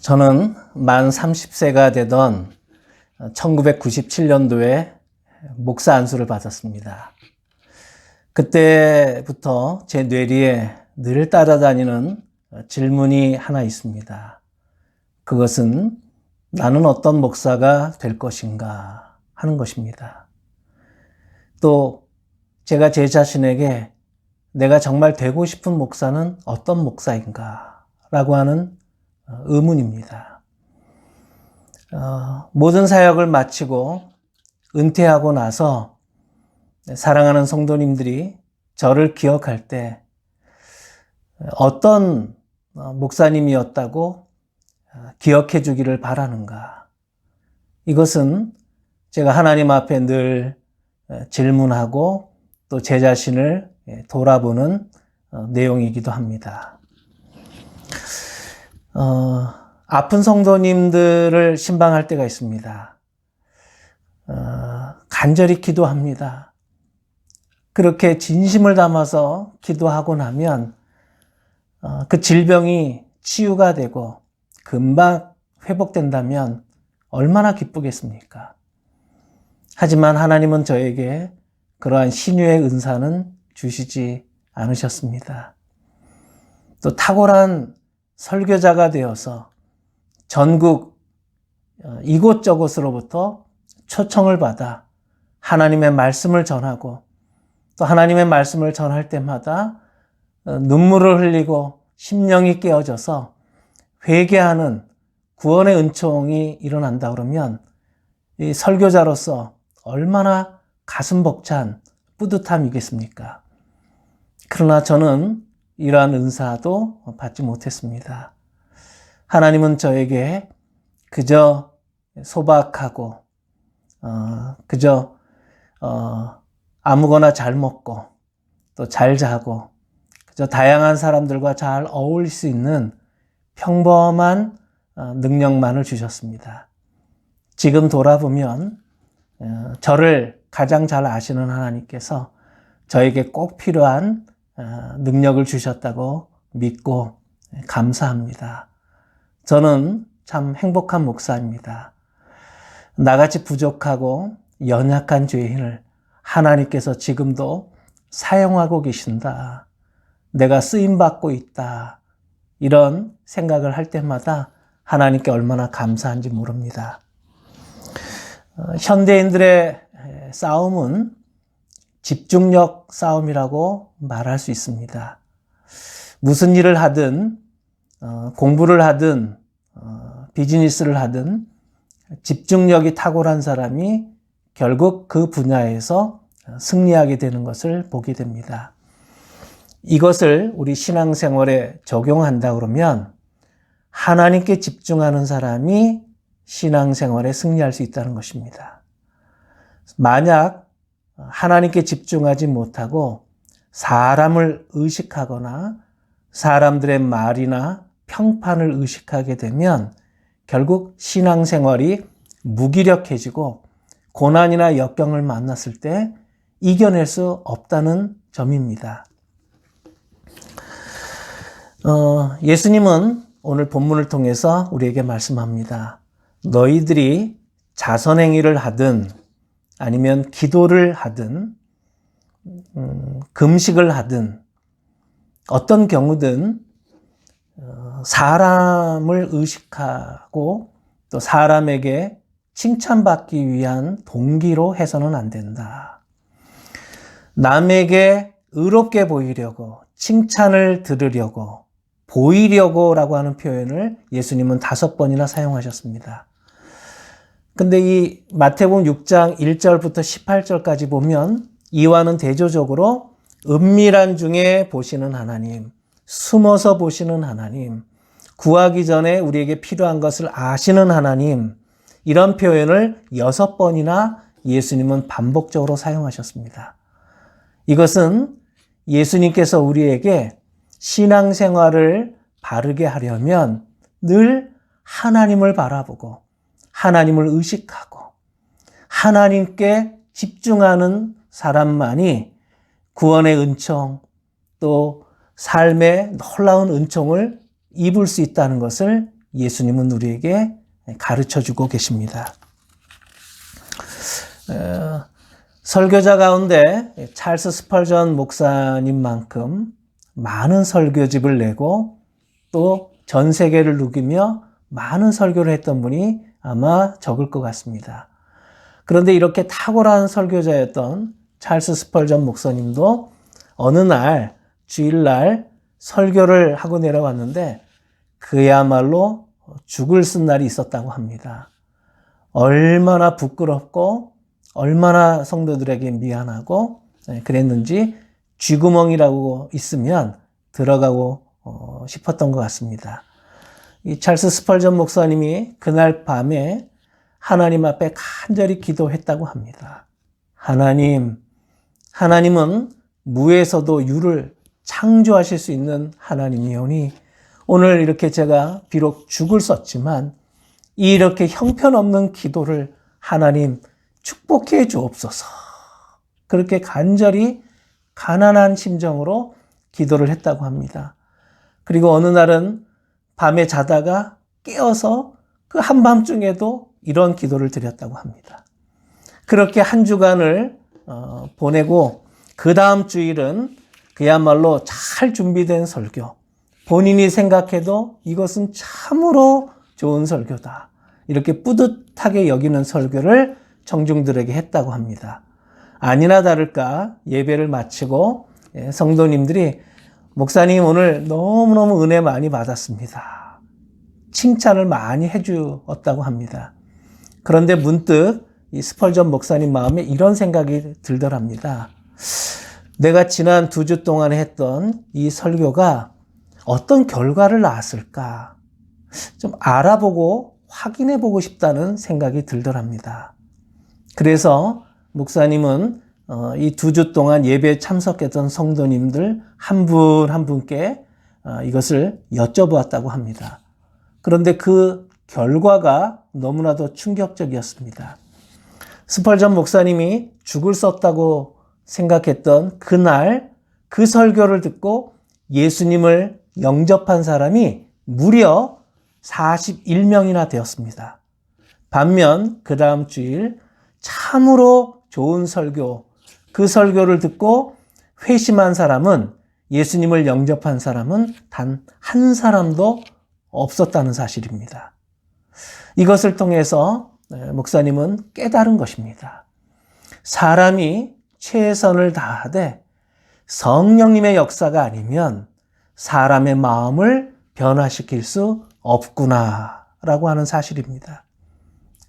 저는 만 30세가 되던 1997년도에 목사 안수를 받았습니다. 그때부터 제 뇌리에 늘 따라다니는 질문이 하나 있습니다. 그것은 나는 어떤 목사가 될 것인가 하는 것입니다. 또 제가 제 자신에게 내가 정말 되고 싶은 목사는 어떤 목사인가 라고 하는 의문입니다. 모든 사역을 마치고 은퇴하고 나서 사랑하는 성도님들이 저를 기억할 때 어떤 목사님이었다고 기억해 주기를 바라는가. 이것은 제가 하나님 앞에 늘 질문하고 또 제 자신을 돌아보는 내용이기도 합니다. 아픈 성도님들을 신방할 때가 있습니다. 간절히 기도합니다. 그렇게 진심을 담아서 기도하고 나면 그 질병이 치유가 되고 금방 회복된다면 얼마나 기쁘겠습니까? 하지만 하나님은 저에게 그러한 신유의 은사는 주시지 않으셨습니다. 또 탁월한 설교자가 되어서 전국 이곳저곳으로부터 초청을 받아 하나님의 말씀을 전하고 또 하나님의 말씀을 전할 때마다 눈물을 흘리고 심령이 깨어져서 회개하는 구원의 은총이 일어난다 그러면 이 설교자로서 얼마나 가슴 벅찬 뿌듯함이겠습니까? 그러나 저는 이러한 은사도 받지 못했습니다. 하나님은 저에게 그저 소박하고 그저 아무거나 잘 먹고 또 잘 자고 그저 다양한 사람들과 잘 어울릴 수 있는 평범한 능력만을 주셨습니다. 지금 돌아보면 저를 가장 잘 아시는 하나님께서 저에게 꼭 필요한 능력을 주셨다고 믿고 감사합니다. 저는 참 행복한 목사입니다. 나같이 부족하고 연약한 죄인을 하나님께서 지금도 사용하고 계신다. 내가 쓰임받고 있다. 이런 생각을 할 때마다 하나님께 얼마나 감사한지 모릅니다. 현대인들의 싸움은 집중력 싸움이라고 말할 수 있습니다. 무슨 일을 하든 공부를 하든 비즈니스를 하든 집중력이 탁월한 사람이 결국 그 분야에서 승리하게 되는 것을 보게 됩니다. 이것을 우리 신앙생활에 적용한다 그러면 하나님께 집중하는 사람이 신앙생활에 승리할 수 있다는 것입니다. 만약 하나님께 집중하지 못하고 사람을 의식하거나 사람들의 말이나 평판을 의식하게 되면 결국 신앙생활이 무기력해지고 고난이나 역경을 만났을 때 이겨낼 수 없다는 점입니다. 예수님은 오늘 본문을 통해서 우리에게 말씀합니다. 너희들이 자선행위를 하든 아니면 기도를 하든 금식을 하든 어떤 경우든 사람을 의식하고 또 사람에게 칭찬받기 위한 동기로 해서는 안 된다. 남에게 의롭게 보이려고 칭찬을 들으려고 보이려고 라고 하는 표현을 예수님은 5번이나 사용하셨습니다. 근데 이 마태복음 6장 1절부터 18절까지 보면 이와는 대조적으로 은밀한 중에 보시는 하나님, 숨어서 보시는 하나님, 구하기 전에 우리에게 필요한 것을 아시는 하나님, 이런 표현을 6번이나 예수님은 반복적으로 사용하셨습니다. 이것은 예수님께서 우리에게 신앙생활을 바르게 하려면 늘 하나님을 바라보고 하나님을 의식하고 하나님께 집중하는 사람만이 구원의 은총 또 삶의 놀라운 은총을 입을 수 있다는 것을 예수님은 우리에게 가르쳐주고 계십니다. 설교자 가운데 찰스 스펄전 목사님만큼 많은 설교집을 내고 또 전 세계를 누비며 많은 설교를 했던 분이 아마 적을 것 같습니다. 그런데 이렇게 탁월한 설교자였던 찰스 스펄전 목사님도 어느 날 주일날 설교를 하고 내려왔는데 그야말로 죽을 쓴 날이 있었다고 합니다. 얼마나 부끄럽고 얼마나 성도들에게 미안하고 그랬는지 쥐구멍이라고 있으면 들어가고 싶었던 것 같습니다. 이 찰스 스펄전 목사님이 그날 밤에 하나님 앞에 간절히 기도했다고 합니다. 하나님은 무에서도 유를 창조하실 수 있는 하나님이오니 오늘 이렇게 제가 비록 죽을 썼지만 이렇게 형편없는 기도를 하나님 축복해 주옵소서. 그렇게 간절히 가난한 심정으로 기도를 했다고 합니다. 그리고 어느 날은 밤에 자다가 깨어서 그 한밤중에도 이런 기도를 드렸다고 합니다. 그렇게 한 주간을 보내고 그 다음 주일은 그야말로 잘 준비된 설교, 본인이 생각해도 이것은 참으로 좋은 설교다, 이렇게 뿌듯하게 여기는 설교를 청중들에게 했다고 합니다. 아니나 다를까 예배를 마치고 성도님들이 목사님 오늘 너무너무 은혜 많이 받았습니다, 칭찬을 많이 해주었다고 합니다. 그런데 문득 이 스펄전 목사님 마음에 이런 생각이 들더랍니다. 내가 지난 2주 동안에 했던 이 설교가 어떤 결과를 낳았을까 좀 알아보고 확인해보고 싶다는 생각이 들더랍니다. 그래서 목사님은 이 2주 동안 예배에 참석했던 성도님들 한 분 한 분께 이것을 여쭤보았다고 합니다. 그런데 그 결과가 너무나도 충격적이었습니다. 스펄전 목사님이 죽을 썼다고 생각했던 그날 그 설교를 듣고 예수님을 영접한 사람이 무려 41명이나 되었습니다. 반면 그 다음 주일 참으로 좋은 설교, 그 설교를 듣고 회심한 사람은, 예수님을 영접한 사람은 단 한 사람도 없었다는 사실입니다. 이것을 통해서 목사님은 깨달은 것입니다. 사람이 최선을 다하되 성령님의 역사가 아니면 사람의 마음을 변화시킬 수 없구나라고 하는 사실입니다.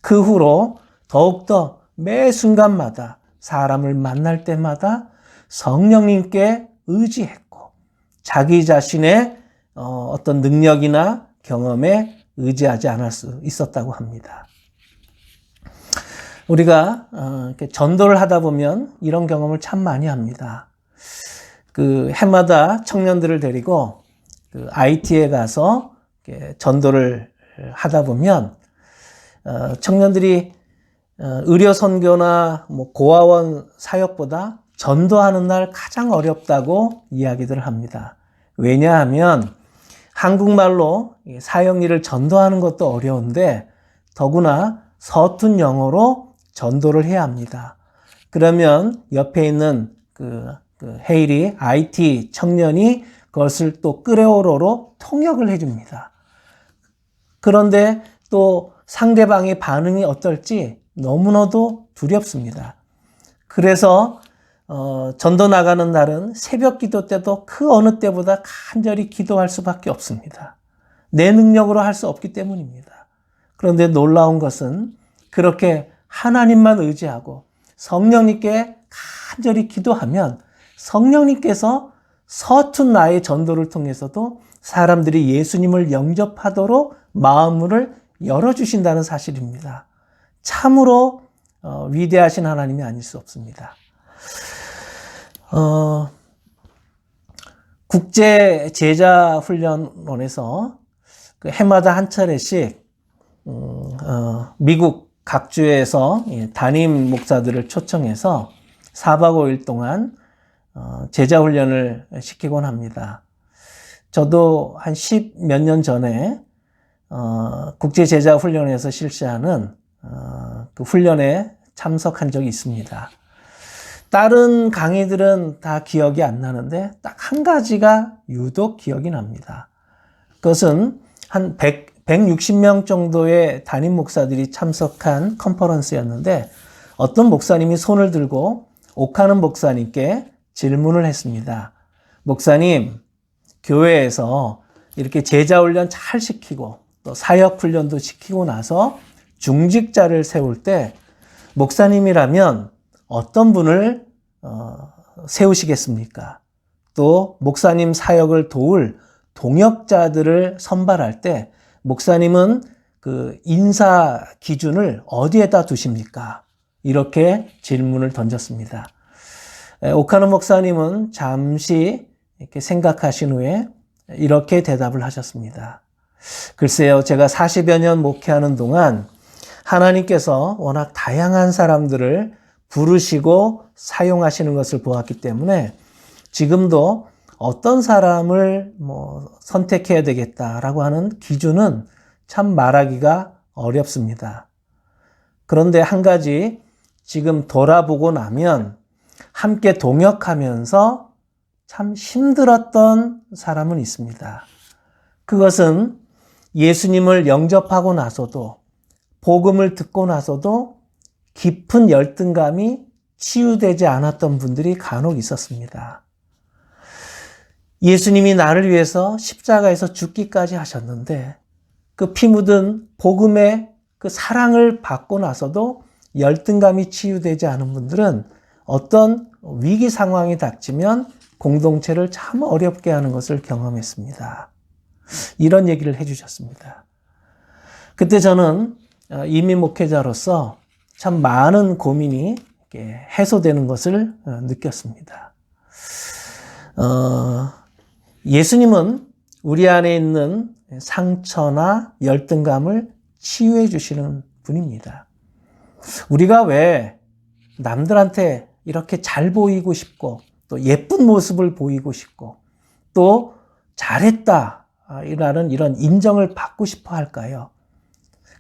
그 후로 더욱더 매 순간마다 사람을 만날 때마다 성령님께 의지했고 자기 자신의 어떤 능력이나 경험에 의지하지 않을 수 있었다고 합니다. 우리가 이렇게 전도를 하다 보면 이런 경험을 참 많이 합니다. 그 해마다 청년들을 데리고 그 IT에 가서 전도를 하다 보면 청년들이 의료 선교나 고아원 사역보다 전도하는 날 가장 어렵다고 이야기들을 합니다. 왜냐하면 한국말로 사형리를 전도하는 것도 어려운데 더구나 서툰 영어로 전도를 해야 합니다. 그러면 옆에 있는 그 헤일이 IT 청년이 그것을 또 끄레오로로 통역을 해줍니다. 그런데 또 상대방의 반응이 어떨지 너무나도 두렵습니다. 그래서 전도 나가는 날은 새벽 기도 때도 그 어느 때보다 간절히 기도할 수밖에 없습니다. 내 능력으로 할 수 없기 때문입니다. 그런데 놀라운 것은 그렇게 하나님만 의지하고 성령님께 간절히 기도하면 성령님께서 서툰 나의 전도를 통해서도 사람들이 예수님을 영접하도록 마음을 열어주신다는 사실입니다. 참으로 위대하신 하나님이 아닐 수 없습니다. 국제 제자 훈련원에서 그 해마다 한 차례씩 미국 각주에서 담임 목사들을 초청해서 4박 5일 동안 제자 훈련을 시키곤 합니다. 저도 한 10몇 년 전에 국제제자훈련에서 실시하는 그 훈련에 참석한 적이 있습니다. 다른 강의들은 다 기억이 안 나는데 딱 한 가지가 유독 기억이 납니다. 그것은 한 160명 정도의 담임 목사들이 참석한 컨퍼런스였는데 어떤 목사님이 손을 들고 옥하는 목사님께 질문을 했습니다. 목사님, 교회에서 이렇게 제자훈련 잘 시키고 또 사역훈련도 시키고 나서 중직자를 세울 때 목사님이라면 어떤 분을 세우시겠습니까? 또 목사님 사역을 도울 동역자들을 선발할 때 목사님은 그 인사 기준을 어디에다 두십니까? 이렇게 질문을 던졌습니다. 옥하는 목사님은 잠시 이렇게 생각하신 후에 이렇게 대답을 하셨습니다. 글쎄요, 제가 40여 년 목회하는 동안 하나님께서 워낙 다양한 사람들을 부르시고 사용하시는 것을 보았기 때문에 지금도 어떤 사람을 선택해야 되겠다라고 하는 기준은 참 말하기가 어렵습니다. 그런데 한 가지 지금 돌아보고 나면 함께 동역하면서 참 힘들었던 사람은 있습니다. 그것은 예수님을 영접하고 나서도 복음을 듣고 나서도 깊은 열등감이 치유되지 않았던 분들이 간혹 있었습니다. 예수님이 나를 위해서 십자가에서 죽기까지 하셨는데 그 피 묻은 복음의 그 사랑을 받고 나서도 열등감이 치유되지 않은 분들은 어떤 위기 상황이 닥치면 공동체를 참 어렵게 하는 것을 경험했습니다. 이런 얘기를 해주셨습니다. 그때 저는 이민 목회자로서 참 많은 고민이 해소되는 것을 느꼈습니다. 예수님은 우리 안에 있는 상처나 열등감을 치유해 주시는 분입니다. 우리가 왜 남들한테 이렇게 잘 보이고 싶고 또 예쁜 모습을 보이고 싶고 또 잘했다 라는 이런 인정을 받고 싶어 할까요?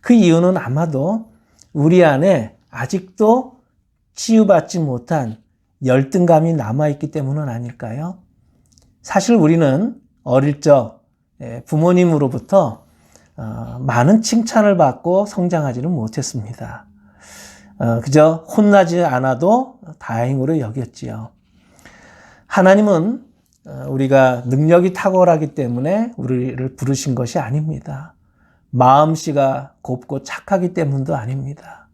그 이유는 아마도 우리 안에 아직도 치유받지 못한 열등감이 남아있기 때문은 아닐까요? 사실 우리는 어릴 적 부모님으로부터 많은 칭찬을 받고 성장하지는 못했습니다. 그저 혼나지 않아도 다행으로 여겼지요. 하나님은 우리가 능력이 탁월하기 때문에 우리를 부르신 것이 아닙니다. 마음씨가 곱고 착하기 때문도 아닙니다.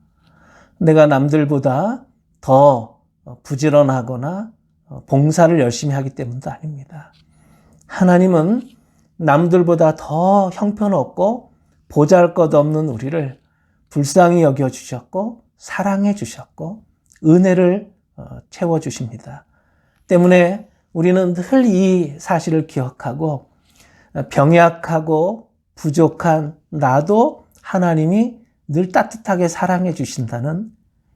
내가 남들보다 더 부지런하거나 봉사를 열심히 하기 때문도 아닙니다. 하나님은 남들보다 더 형편없고 보잘것없는 우리를 불쌍히 여겨주셨고 사랑해 주셨고 은혜를 채워주십니다. 때문에 우리는 늘 이 사실을 기억하고 병약하고 부족한 나도 하나님이 늘 따뜻하게 사랑해 주신다는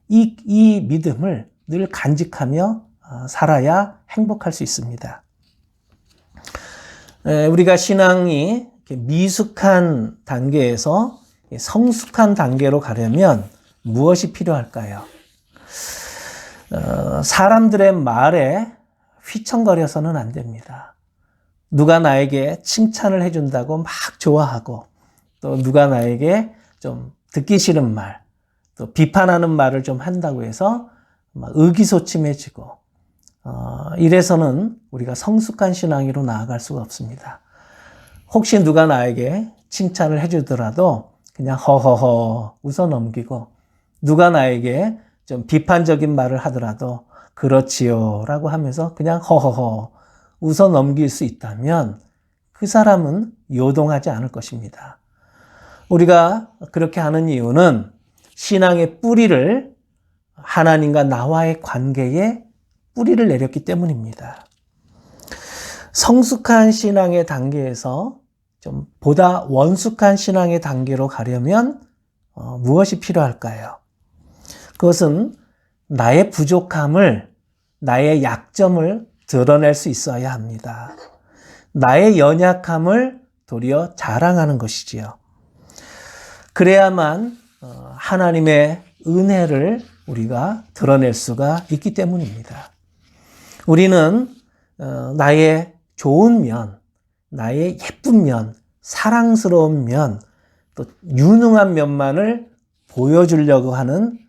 이 믿음을 늘 간직하며 살아야 행복할 수 있습니다. 우리가 신앙이 미숙한 단계에서 성숙한 단계로 가려면 무엇이 필요할까요? 사람들의 말에 휘청거려서는 안 됩니다. 누가 나에게 칭찬을 해준다고 막 좋아하고 또 누가 나에게 좀 듣기 싫은 말, 또 비판하는 말을 좀 한다고 해서 막 의기소침해지고 이래서는 우리가 성숙한 신앙으로 나아갈 수가 없습니다. 혹시 누가 나에게 칭찬을 해주더라도 그냥 허허허 웃어 넘기고 누가 나에게 좀 비판적인 말을 하더라도 그렇지요 라고 하면서 그냥 허허허 웃어 넘길 수 있다면 그 사람은 요동하지 않을 것입니다. 우리가 그렇게 하는 이유는 신앙의 뿌리를 하나님과 나와의 관계에 뿌리를 내렸기 때문입니다. 성숙한 신앙의 단계에서 좀 보다 원숙한 신앙의 단계로 가려면 무엇이 필요할까요? 그것은 나의 부족함을, 나의 약점을 드러낼 수 있어야 합니다. 나의 연약함을 도리어 자랑하는 것이지요. 그래야만 하나님의 은혜를 우리가 드러낼 수가 있기 때문입니다. 우리는 나의 좋은 면, 나의 예쁜 면, 사랑스러운 면, 또 유능한 면만을 보여주려고 하는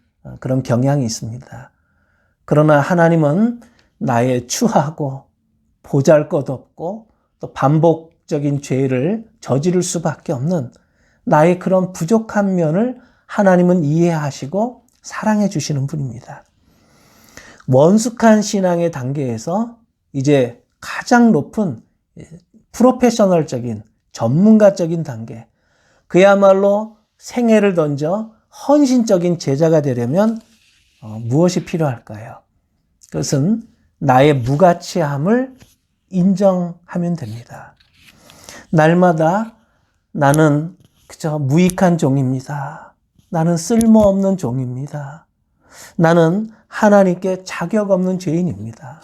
그런 경향이 있습니다. 그러나 하나님은 나의 추하고 보잘것없고 또 반복적인 죄를 저지를 수밖에 없는 나의 그런 부족한 면을 하나님은 이해하시고 사랑해 주시는 분입니다. 원숙한 신앙의 단계에서 이제 가장 높은 프로페셔널적인 전문가적인 단계, 그야말로 생애를 던져 헌신적인 제자가 되려면 무엇이 필요할까요? 그것은 나의 무가치함을 인정하면 됩니다. 날마다 나는 그저 무익한 종입니다. 나는 쓸모없는 종입니다. 나는 하나님께 자격 없는 죄인입니다.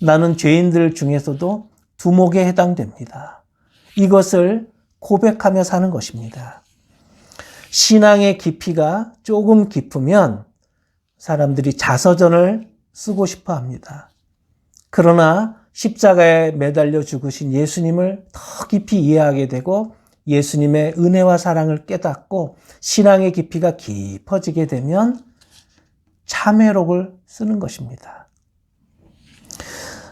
나는 죄인들 중에서도 두목에 해당됩니다. 이것을 고백하며 사는 것입니다. 신앙의 깊이가 조금 깊으면 사람들이 자서전을 쓰고 싶어 합니다. 그러나 십자가에 매달려 죽으신 예수님을 더 깊이 이해하게 되고 예수님의 은혜와 사랑을 깨닫고 신앙의 깊이가 깊어지게 되면 참회록을 쓰는 것입니다.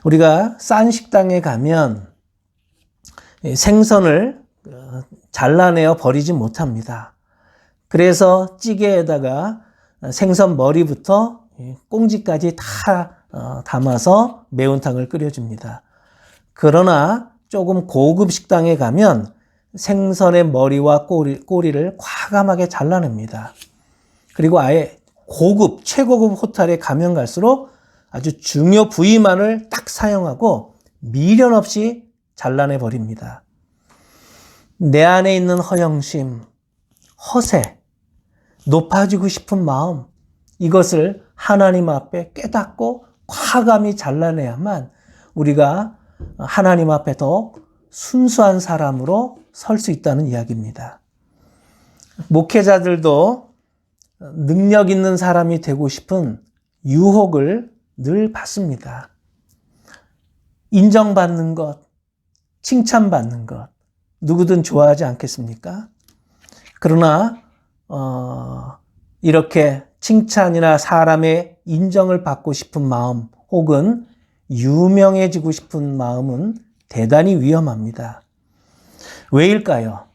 우리가 싼 식당에 가면 생선을 잘라내어 버리지 못합니다. 그래서 찌개에다가 생선 머리부터 꽁지까지 다 담아서 매운탕을 끓여줍니다. 그러나 조금 고급 식당에 가면 생선의 머리와 꼬리를 과감하게 잘라냅니다. 그리고 아예 고급, 최고급 호텔에 가면 갈수록 아주 중요 부위만을 딱 사용하고 미련 없이 잘라내 버립니다. 내 안에 있는 허영심, 허세, 높아지고 싶은 마음, 이것을 하나님 앞에 깨닫고 과감히 잘라내야만 우리가 하나님 앞에 더 순수한 사람으로 설 수 있다는 이야기입니다. 목회자들도 능력 있는 사람이 되고 싶은 유혹을 늘 받습니다. 인정받는 것, 칭찬받는 것, 누구든 좋아하지 않겠습니까? 그러나 이렇게 칭찬이나 사람의 인정을 받고 싶은 마음 혹은 유명해지고 싶은 마음은 대단히 위험합니다. 왜일까요?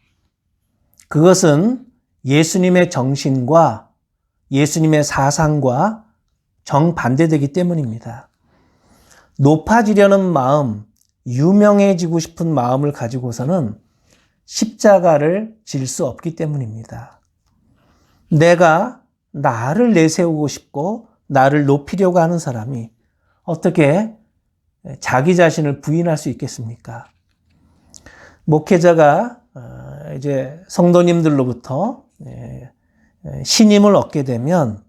그것은 예수님의 정신과 예수님의 사상과 정반대되기 때문입니다. 높아지려는 마음, 유명해지고 싶은 마음을 가지고서는 십자가를 질 수 없기 때문입니다. 내가 나를 내세우고 싶고 나를 높이려고 하는 사람이 어떻게 자기 자신을 부인할 수 있겠습니까? 목회자가 이제 성도님들로부터 신임을 얻게 되면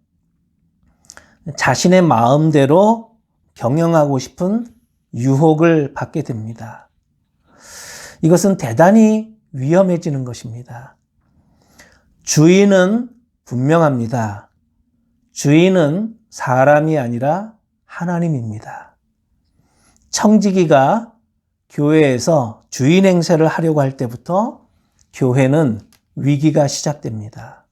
자신의 마음대로 경영하고 싶은 유혹을 받게 됩니다. 이것은 대단히 위험해지는 것입니다. 주인은 분명합니다. 주인은 사람이 아니라 하나님입니다. 청지기가 교회에서 주인 행세를 하려고 할 때부터 교회는 위기가 시작됩니다.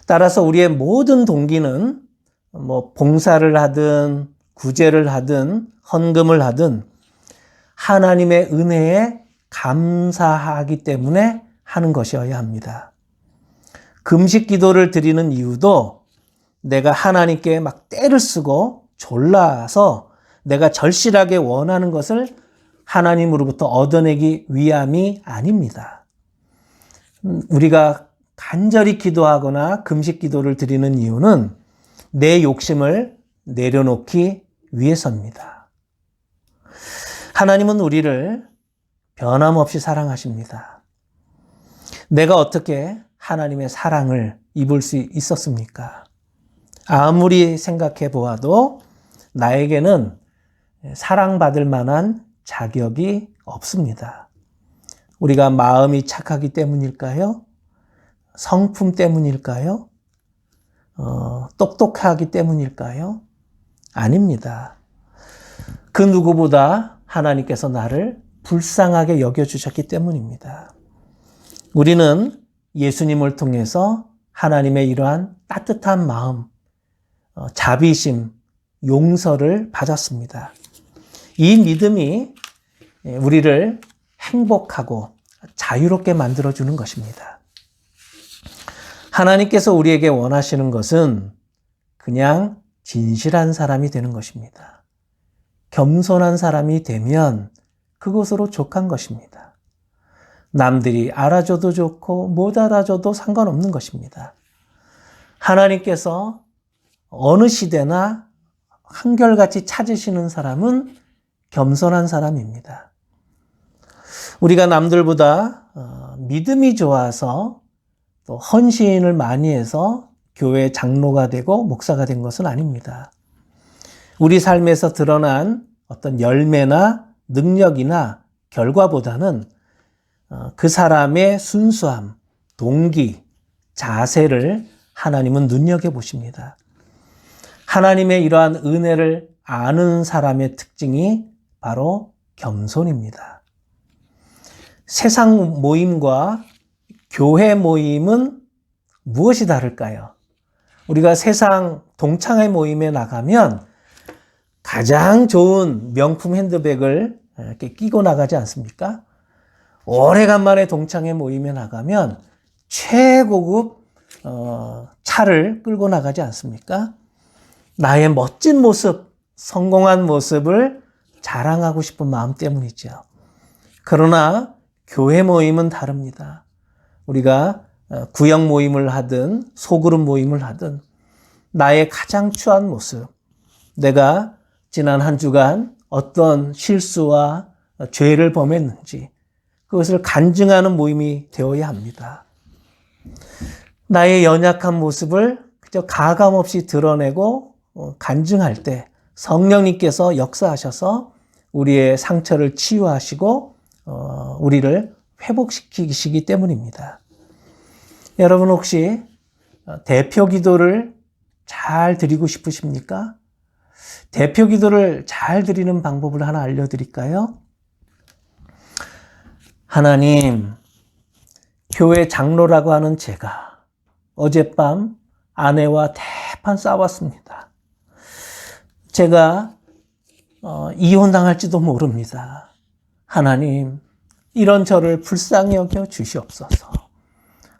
따라서 우리의 모든 동기는 봉사를 하든 구제를 하든 헌금을 하든 하나님의 은혜에 감사하기 때문에 하는 것이어야 합니다. 금식 기도를 드리는 이유도 내가 하나님께 막 떼를 쓰고 졸라서 내가 절실하게 원하는 것을 하나님으로부터 얻어내기 위함이 아닙니다. 우리가 간절히 기도하거나 금식 기도를 드리는 이유는 내 욕심을 내려놓기 위해서입니다. 하나님은 우리를 변함없이 사랑하십니다. 내가 어떻게 하나님의 사랑을 입을 수 있었습니까? 아무리 생각해 보아도 나에게는 사랑받을 만한 자격이 없습니다. 우리가 마음이 착하기 때문일까요? 성품 때문일까요? 똑똑하기 때문일까요? 아닙니다. 그 누구보다 하나님께서 나를 불쌍하게 여겨주셨기 때문입니다. 우리는 예수님을 통해서 하나님의 이러한 따뜻한 마음, 자비심, 용서를 받았습니다. 이 믿음이 우리를 행복하고 자유롭게 만들어주는 것입니다. 하나님께서 우리에게 원하시는 것은 그냥 진실한 사람이 되는 것입니다. 겸손한 사람이 되면 그것으로 족한 것입니다. 남들이 알아줘도 좋고 못 알아줘도 상관없는 것입니다. 하나님께서 어느 시대나 한결같이 찾으시는 사람은 겸손한 사람입니다. 우리가 남들보다 믿음이 좋아서 또 헌신을 많이 해서 교회 장로가 되고 목사가 된 것은 아닙니다. 우리 삶에서 드러난 어떤 열매나 능력이나 결과보다는 그 사람의 순수함, 동기, 자세를 하나님은 눈여겨보십니다. 하나님의 이러한 은혜를 아는 사람의 특징이 바로 겸손입니다. 세상 모임과 교회 모임은 무엇이 다를까요? 우리가 세상 동창회 모임에 나가면 가장 좋은 명품 핸드백을 이렇게 끼고 나가지 않습니까? 오래간만에 동창회 모임에 나가면 최고급 차를 끌고 나가지 않습니까? 나의 멋진 모습, 성공한 모습을 자랑하고 싶은 마음 때문이죠. 그러나 교회 모임은 다릅니다. 우리가 구역 모임을 하든 소그룹 모임을 하든 나의 가장 추한 모습, 내가 지난 한 주간 어떤 실수와 죄를 범했는지 그것을 간증하는 모임이 되어야 합니다. 나의 연약한 모습을 그저 가감없이 드러내고 간증할 때 성령님께서 역사하셔서 우리의 상처를 치유하시고 우리를 회복시키시기 때문입니다. 여러분 혹시 대표 기도를 잘 드리고 싶으십니까? 대표 기도를 잘 드리는 방법을 하나 알려드릴까요? 하나님, 교회 장로라고 하는 제가 어젯밤 아내와 대판 싸웠습니다. 제가 이혼당할지도 모릅니다. 하나님, 이런 저를 불쌍히 여겨 주시옵소서.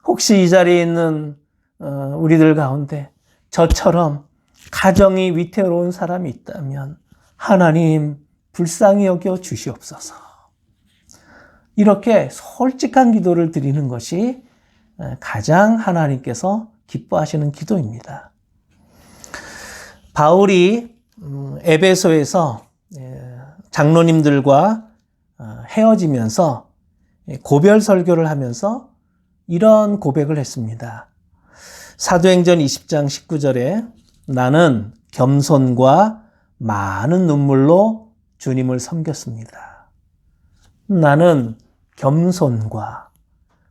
혹시 이 자리에 있는 우리들 가운데 저처럼 가정이 위태로운 사람이 있다면 하나님 불쌍히 여겨 주시옵소서. 이렇게 솔직한 기도를 드리는 것이 가장 하나님께서 기뻐하시는 기도입니다. 바울이 에베소에서 장로님들과 헤어지면서 고별 설교를 하면서 이런 고백을 했습니다. 사도행전 20장 19절에 나는 겸손과 많은 눈물로 주님을 섬겼습니다. 나는 겸손과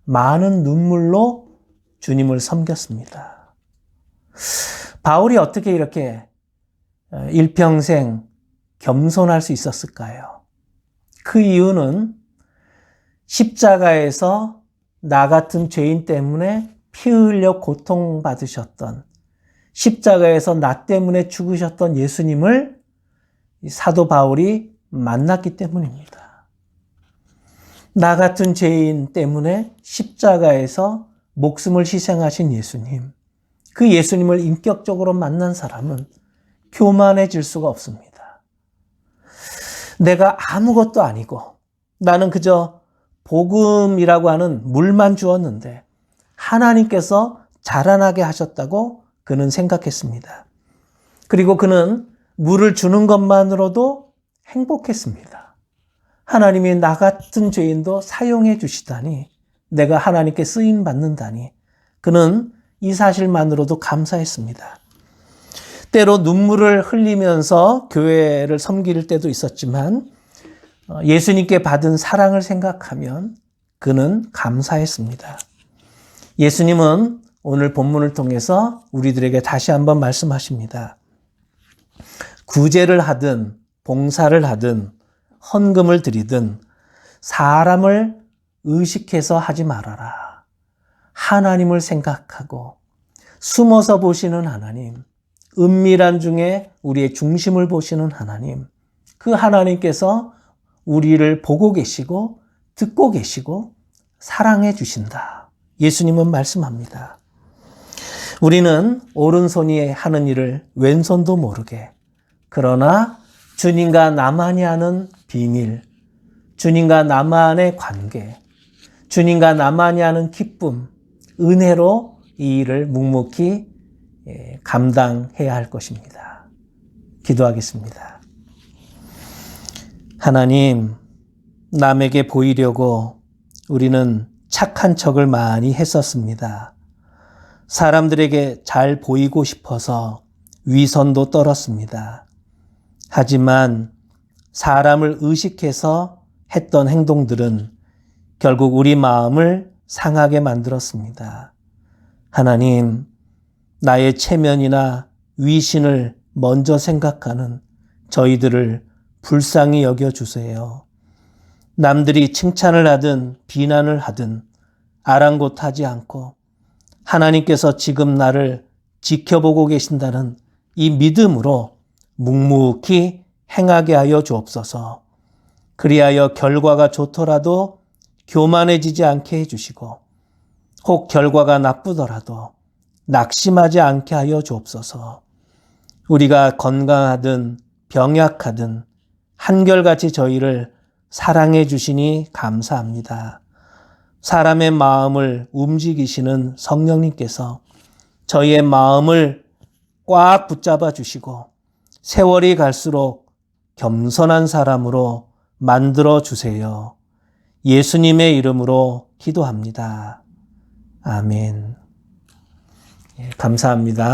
많은 눈물로 주님을 섬겼습니다. 바울이 어떻게 이렇게 일평생 겸손할 수 있었을까요? 그 이유는 십자가에서 나 같은 죄인 때문에 피 흘려 고통받으셨던, 십자가에서 나 때문에 죽으셨던 예수님을 사도 바울이 만났기 때문입니다. 나 같은 죄인 때문에 십자가에서 목숨을 희생하신 예수님, 그 예수님을 인격적으로 만난 사람은 교만해질 수가 없습니다. 내가 아무것도 아니고 나는 그저 복음이라고 하는 물만 주었는데 하나님께서 자라나게 하셨다고 그는 생각했습니다. 그리고 그는 물을 주는 것만으로도 행복했습니다. 하나님이 나 같은 죄인도 사용해 주시다니, 내가 하나님께 쓰임 받는다니, 그는 이 사실만으로도 감사했습니다. 때로 눈물을 흘리면서 교회를 섬길 때도 있었지만 예수님께 받은 사랑을 생각하면 그는 감사했습니다. 예수님은 오늘 본문을 통해서 우리들에게 다시 한번 말씀하십니다. 구제를 하든 봉사를 하든 헌금을 드리든 사람을 의식해서 하지 말아라. 하나님을 생각하고 숨어서 보시는 하나님, 은밀한 중에 우리의 중심을 보시는 하나님, 그 하나님께서 우리를 보고 계시고 듣고 계시고 사랑해 주신다. 예수님은 말씀합니다. 우리는 오른손이 하는 일을 왼손도 모르게, 그러나 주님과 나만이 아는 비밀, 주님과 나만의 관계, 주님과 나만이 아는 기쁨, 은혜로 이 일을 묵묵히 감당해야 할 것입니다. 기도하겠습니다. 하나님, 남에게 보이려고 우리는 착한 척을 많이 했었습니다. 사람들에게 잘 보이고 싶어서 위선도 떨었습니다. 하지만 사람을 의식해서 했던 행동들은 결국 우리 마음을 상하게 만들었습니다. 하나님, 나의 체면이나 위신을 먼저 생각하는 저희들을 불쌍히 여겨주세요. 남들이 칭찬을 하든 비난을 하든 아랑곳하지 않고 하나님께서 지금 나를 지켜보고 계신다는 이 믿음으로 묵묵히 행하게 하여 주옵소서. 그리하여 결과가 좋더라도 교만해지지 않게 해주시고 혹 결과가 나쁘더라도 낙심하지 않게 하여 주옵소서. 우리가 건강하든 병약하든 한결같이 저희를 사랑해 주시니 감사합니다. 사람의 마음을 움직이시는 성령님께서 저희의 마음을 꽉 붙잡아 주시고 세월이 갈수록 겸손한 사람으로 만들어 주세요. 예수님의 이름으로 기도합니다. 아멘. 감사합니다.